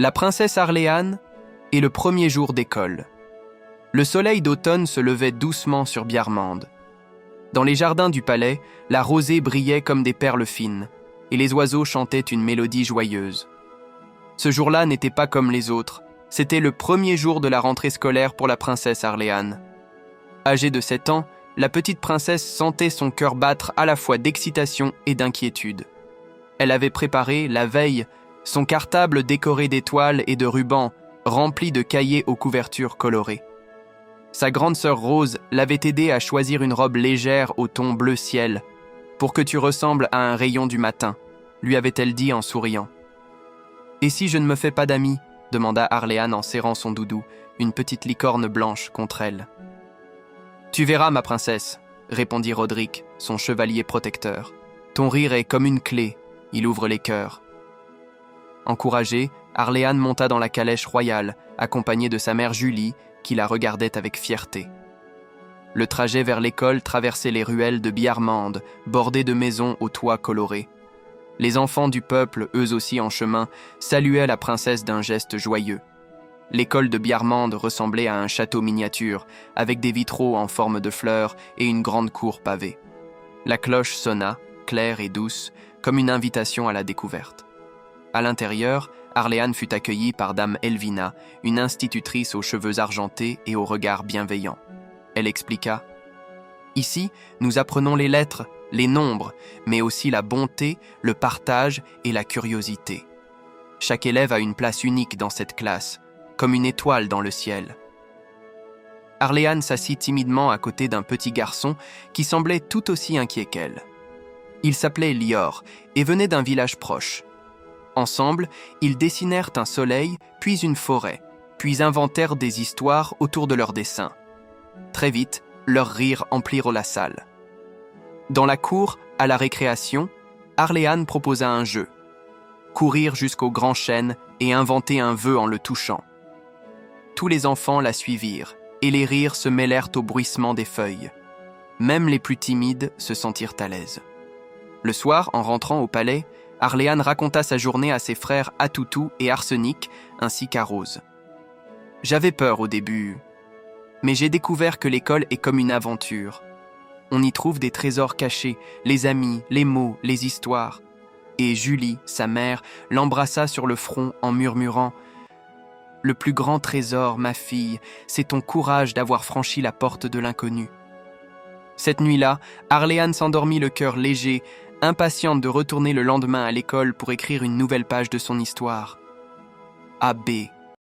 La princesse Arléane et le premier jour d'école. Le soleil d'automne se levait doucement sur Biarmande. Dans les jardins du palais, la rosée brillait comme des perles fines, et les oiseaux chantaient une mélodie joyeuse. Ce jour-là n'était pas comme les autres, c'était le premier jour de la rentrée scolaire pour la princesse Arléane. Âgée de 7 ans, la petite princesse sentait son cœur battre à la fois d'excitation et d'inquiétude. Elle avait préparé, la veille, son cartable décoré d'étoiles et de rubans, rempli de cahiers aux couvertures colorées. Sa grande sœur Rose l'avait aidée à choisir une robe légère au ton bleu ciel, pour que tu ressembles à un rayon du matin, lui avait-elle dit en souriant. « Et si je ne me fais pas d'amis ?» demanda Arléane en serrant son doudou, une petite licorne blanche contre elle. « Tu verras, ma princesse, » répondit Roderick, son chevalier protecteur. « Ton rire est comme une clé, il ouvre les cœurs. » Encouragée, Arléane monta dans la calèche royale, accompagnée de sa mère Julie, qui la regardait avec fierté. Le trajet vers l'école traversait les ruelles de Biarmande, bordées de maisons aux toits colorés. Les enfants du peuple, eux aussi en chemin, saluaient la princesse d'un geste joyeux. L'école de Biarmande ressemblait à un château miniature, avec des vitraux en forme de fleurs et une grande cour pavée. La cloche sonna, claire et douce, comme une invitation à la découverte. À l'intérieur, Arléane fut accueillie par Dame Elvina, une institutrice aux cheveux argentés et au regard bienveillant. Elle expliqua « Ici, nous apprenons les lettres, les nombres, mais aussi la bonté, le partage et la curiosité. Chaque élève a une place unique dans cette classe, comme une étoile dans le ciel. » Arléane s'assit timidement à côté d'un petit garçon qui semblait tout aussi inquiet qu'elle. Il s'appelait Lior et venait d'un village proche. Ensemble, ils dessinèrent un soleil, puis une forêt, puis inventèrent des histoires autour de leurs dessins. Très vite, leurs rires emplirent la salle. Dans la cour, à la récréation, Arléane proposa un jeu. Courir jusqu'au grand chêne et inventer un vœu en le touchant. Tous les enfants la suivirent, et les rires se mêlèrent au bruissement des feuilles. Même les plus timides se sentirent à l'aise. Le soir, en rentrant au palais, Arléane raconta sa journée à ses frères Atoutou et Arsenic, ainsi qu'à Rose. « J'avais peur au début, mais j'ai découvert que l'école est comme une aventure. On y trouve des trésors cachés, les amis, les mots, les histoires. » Et Julie, sa mère, l'embrassa sur le front en murmurant « Le plus grand trésor, ma fille, c'est ton courage d'avoir franchi la porte de l'inconnu. » Cette nuit-là, Arléane s'endormit le cœur léger, impatiente de retourner le lendemain à l'école pour écrire une nouvelle page de son histoire. AB.